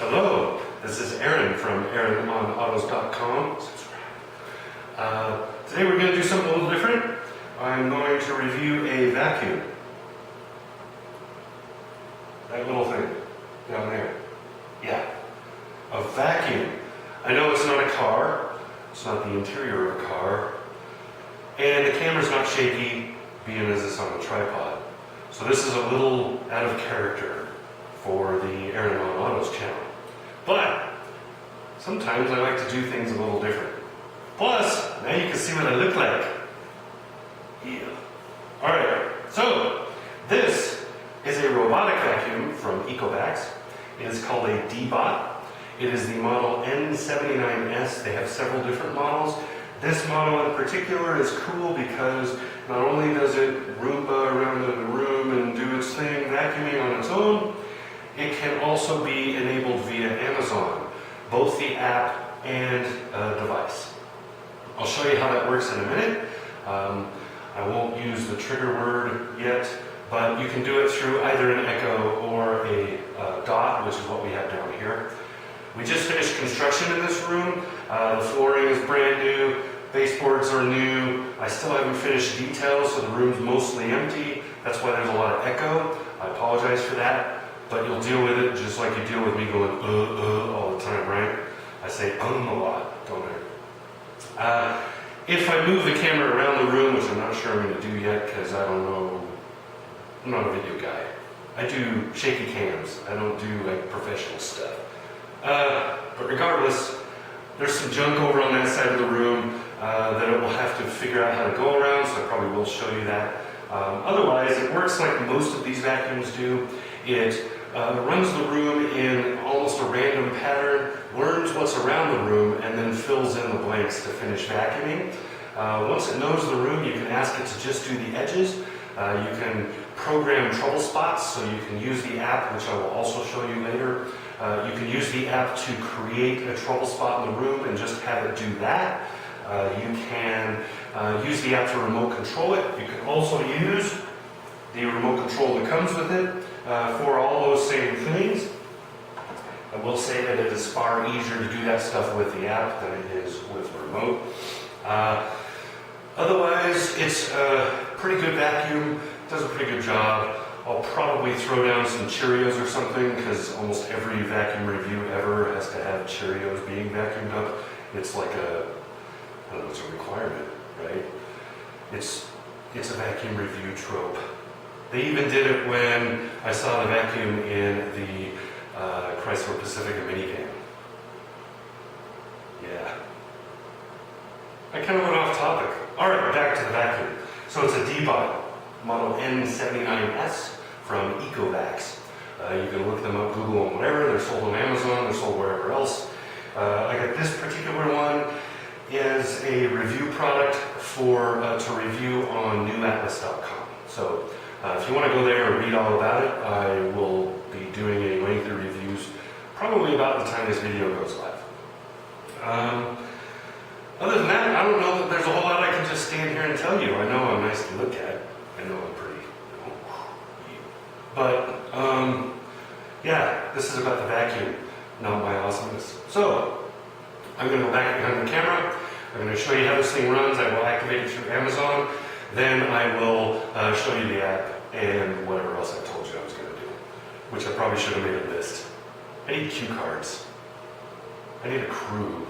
Hello, this is Aaron from AaronOnAutos.com. Today we're going to do something a little different. I'm going to review a vacuum. That little thing down there. Yeah, a vacuum. I know it's not a car, it's not the interior of a car, and the camera's not shaky, being as it's on a tripod. So this is a little out of character for the Aaron on Autos channel. But sometimes I like to do things a little different. Plus, now you can see what I look like. Yeah. Alright, so this is a robotic vacuum from Ecovacs. It is called a Deebot. It is the model N79S. They have several different models. This model in particular is cool because not only does it Roomba around the room and do its thing vacuuming on its own, it can also be enabled via Amazon, both the app and device. I'll show you how that works in a minute. I won't use the trigger word yet, but you can do it through either an Echo or a Dot, which is what we have down here. We just finished construction in this room. The flooring is brand new, baseboards are new. I still haven't finished details, so the room's mostly empty. That's why there's a lot of echo. I apologize for that, but you'll deal with it just like you deal with me going all the time, right? I say a lot, don't I? If I move the camera around the room, which I'm not sure I'm going to do yet because I don't know, I'm not a video guy. I do shaky cams. I don't do like professional stuff. But regardless, there's some junk over on that side of the room that it will have to figure out how to go around, so I probably will show you that. Otherwise, it works like most of these vacuums do. It runs the room in almost a random pattern, learns what's around the room, and then fills in the blanks to finish vacuuming. Once it knows the room, you can ask it to just do the edges. You can program trouble spots, so you can use the app, which I will also show you later. You can use the app to create a trouble spot in the room and just have it do that. You can use the app to remote control it. You can also use the remote control that comes with it for all those same things. I will say that it is far easier to do that stuff with the app than it is with remote. Otherwise, it's a pretty good vacuum, does a pretty good job. I'll probably throw down some Cheerios or something because almost every vacuum review ever has to have Cheerios being vacuumed up. It's like a, I don't know, it's a requirement, right? It's a vacuum review trope. They even did it when I saw the vacuum in the Chrysler Pacifica minivan. Yeah. I kind of went off topic. All right, back to the vacuum. So it's a Deebot, model N79S from Ecovacs. You can look them up, Google them, whatever. They're sold on Amazon, they're sold wherever else. I got this particular one is a review product for to review on newatlas.com. So if you want to go there and read all about it, I will be doing a lengthy reviews probably about the time this video goes live. Other than that, I don't know that there's a whole lot I can just stand here and tell you. I know I'm nice to look at. I know I'm pretty. But, yeah, this is about the vacuum, not my awesomeness. So, I'm going to go back behind the camera. I'm going to show you how this thing runs. I will activate it through Amazon. Then I will show you the app and whatever else I told you I was going to do, which I probably should have made a list. I need cue cards. I need a crew.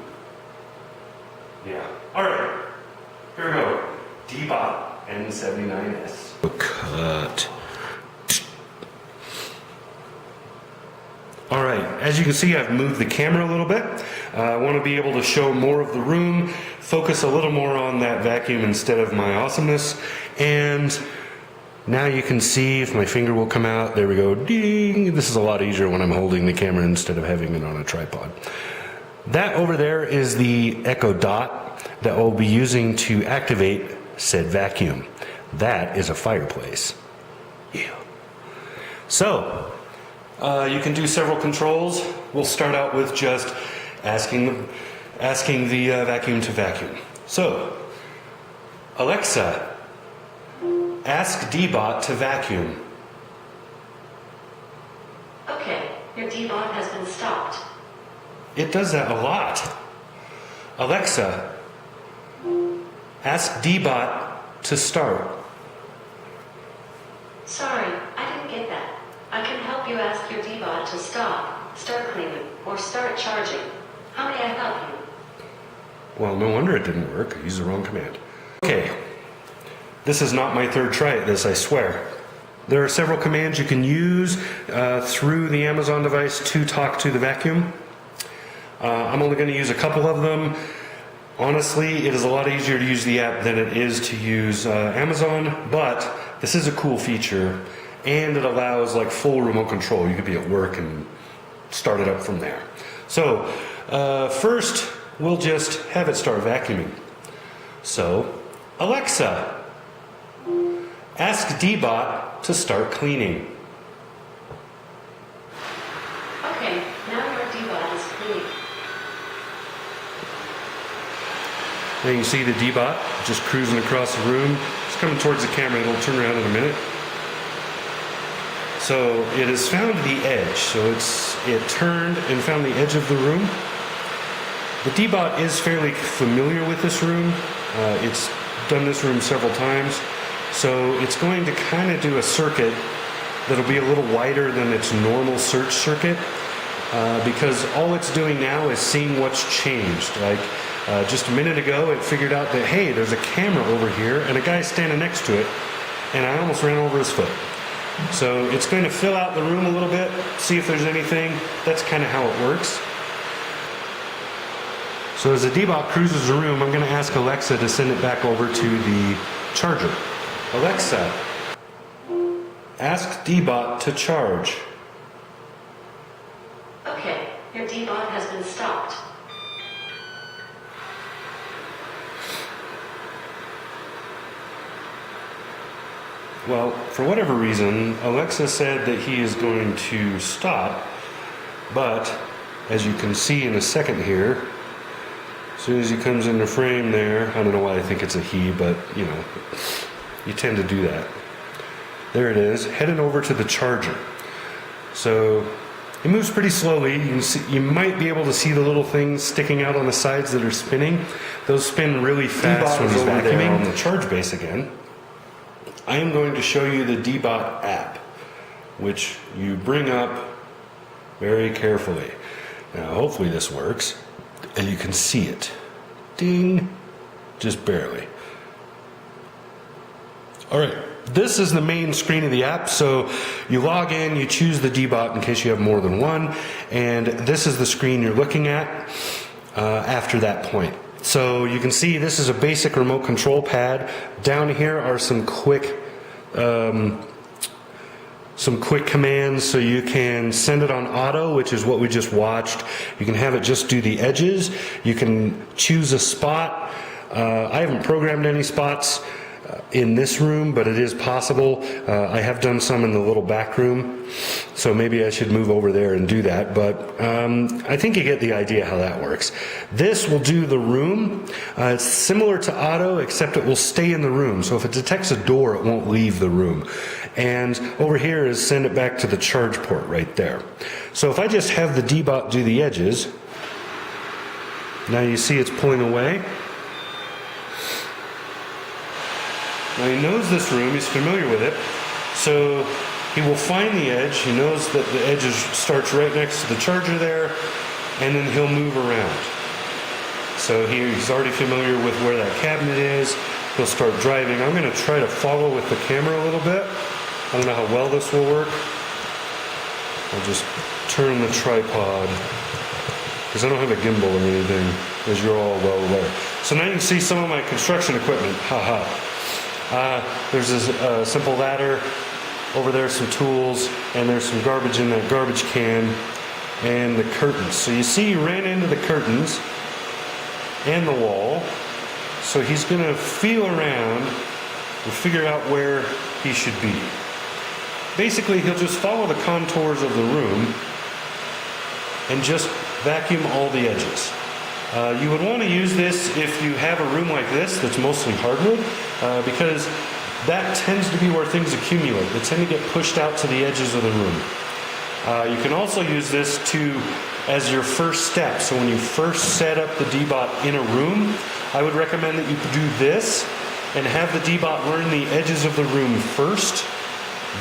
Yeah. All right. Here we go. Deebot N79S. Cut. All right. As you can see, I've moved the camera a little bit. I want to be able to show more of the room, focus a little more on that vacuum instead of my awesomeness. And now you can see if my finger will come out. There we go. Ding. This is a lot easier when I'm holding the camera instead of having it on a tripod. That over there is the Echo Dot that we'll be using to activate said vacuum. That is a fireplace. Yeah. So, you can do several controls. We'll start out with just asking the vacuum to vacuum. So, Alexa, ask Deebot to vacuum. Okay, your Deebot has been stopped. It does that a lot. Alexa, ask Deebot to start. Sorry, I didn't get that. I can help you ask your Deebot to stop, start cleaning, or start charging. How may I help you? Well, no wonder it didn't work. I used the wrong command. Okay. This is not my third try at this, I swear. There are several commands you can use through the Amazon device to talk to the vacuum. I'm only going to use a couple of them. Honestly, it is a lot easier to use the app than it is to use Amazon, but this is a cool feature, and it allows like full remote control. You could be at work and start it up from there. So first, we'll just have it start vacuuming. So, Alexa, ask Deebot to start cleaning. Okay, now your Deebot is cleaning. Now you can see the Deebot just cruising across the room. It's coming towards the camera. It'll turn around in a minute. So it has found the edge. So it turned and found the edge of the room. The Deebot is fairly familiar with this room. It's done this room several times. So it's going to kind of do a circuit that'll be a little wider than its normal search circuit because all it's doing now is seeing what's changed. Like just a minute ago, it figured out that, hey, there's a camera over here and a guy standing next to it, and I almost ran over his foot. So it's going to fill out the room a little bit, see if there's anything. That's kind of how it works. So as the Deebot cruises the room, I'm going to ask Alexa to send it back over to the charger. Alexa, ask Deebot to charge. Okay, your Deebot has been stopped. Well, for whatever reason, Alexa said that he is going to stop, but as you can see in a second here, as soon as he comes into frame there, I don't know why I think it's a he, but you know, you tend to do that. There it is, heading over to the charger. So it moves pretty slowly. You might be able to see the little things sticking out on the sides that are spinning. Those spin really fast when he's vacuuming. On the charge base again, I am going to show you the Deebot app, which you bring up very carefully. Now, hopefully this works, and you can see it. Ding, just barely. All right, this is the main screen of the app. So you log in, you choose the Deebot in case you have more than one, and this is the screen you're looking at after that point. So you can see this is a basic remote control pad. Down here are some quick commands. So you can send it on auto, which is what we just watched. You can have it just do the edges. You can choose a spot. I haven't programmed any spots in this room, but it is possible. I have done some in the little back room, so maybe I should move over there and do that, but I think you get the idea how that works. This will do the room. It's similar to auto, except it will stay in the room, so if it detects a door, it won't leave the room. And over here is send it back to the charge port right there. So if I just have the Deebot do the edges, now you see it's pulling away. Now he knows this room, he's familiar with it, so he will find the edge. He knows that the edge starts right next to the charger there, and then he'll move around. So he's already familiar with where that cabinet is. He'll start driving. I'm going to try to follow with the camera a little bit. I don't know how well this will work. I'll just turn the tripod, because I don't have a gimbal or anything, as you're all well aware. So now you can see some of my construction equipment. Haha. There's a simple ladder, over there some tools, and there's some garbage in that garbage can, and the curtains. So you see he ran into the curtains and the wall, so he's going to feel around and figure out where he should be. Basically, he'll just follow the contours of the room and just vacuum all the edges. You would want to use this if you have a room like this that's mostly hardwood, because that tends to be where things accumulate. They tend to get pushed out to the edges of the room. You can also use this as your first step. So when you first set up the Deebot in a room, I would recommend that you do this and have the Deebot learn the edges of the room first,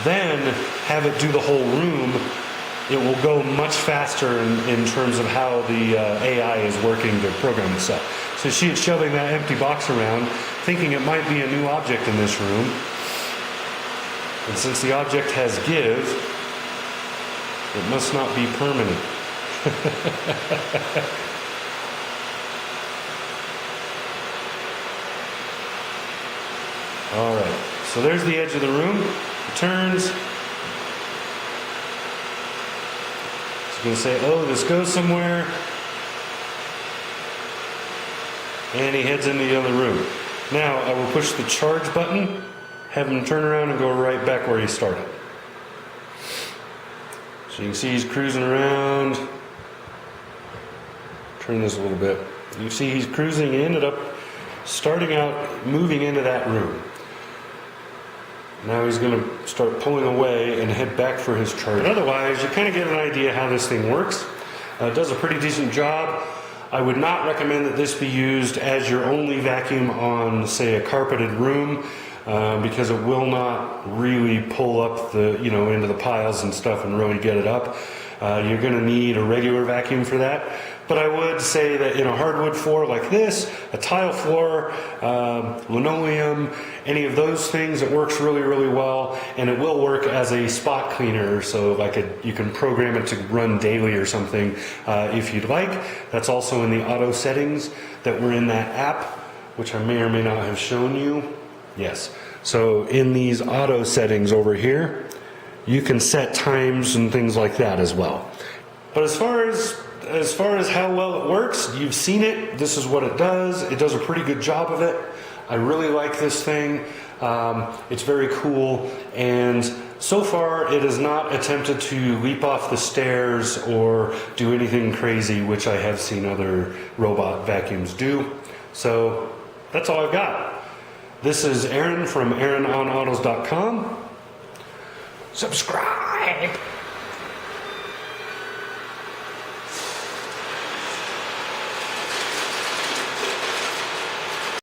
then have it do the whole room. It will go much faster in terms of how the AI is working to program itself. So she is shoving that empty box around, thinking it might be a new object in this room. And since the object has give, it must not be permanent. All right, so there's the edge of the room. It turns. It's going to say, oh, this goes somewhere. And he heads into the other room. Now I will push the charge button, have him turn around and go right back where he started. So you can see he's cruising around. Turn this a little bit. You see he's cruising. He ended up starting out moving into that room. Now he's going to start pulling away and head back for his charge. But otherwise, you kind of get an idea how this thing works. It does a pretty decent job. I would not recommend that this be used as your only vacuum on, say, a carpeted room, because it will not really pull up the, into the piles and stuff and really get it up. You're going to need a regular vacuum for that. But I would say that in a hardwood floor like this, a tile floor, linoleum, any of those things, it works really, really well, and it will work as a spot cleaner. So you can program it to run daily or something if you'd like. That's also in the auto settings that were in that app, which I may or may not have shown you. Yes. So in these auto settings over here, you can set times and things like that as well. But as far as how well it works, you've seen it. This is what it does. It does a pretty good job of it. I really like this thing. It's very cool, and so far it has not attempted to leap off the stairs or do anything crazy, which I have seen other robot vacuums do. So that's all I've got. This is Aaron from AaronOnAutos.com. Subscribe!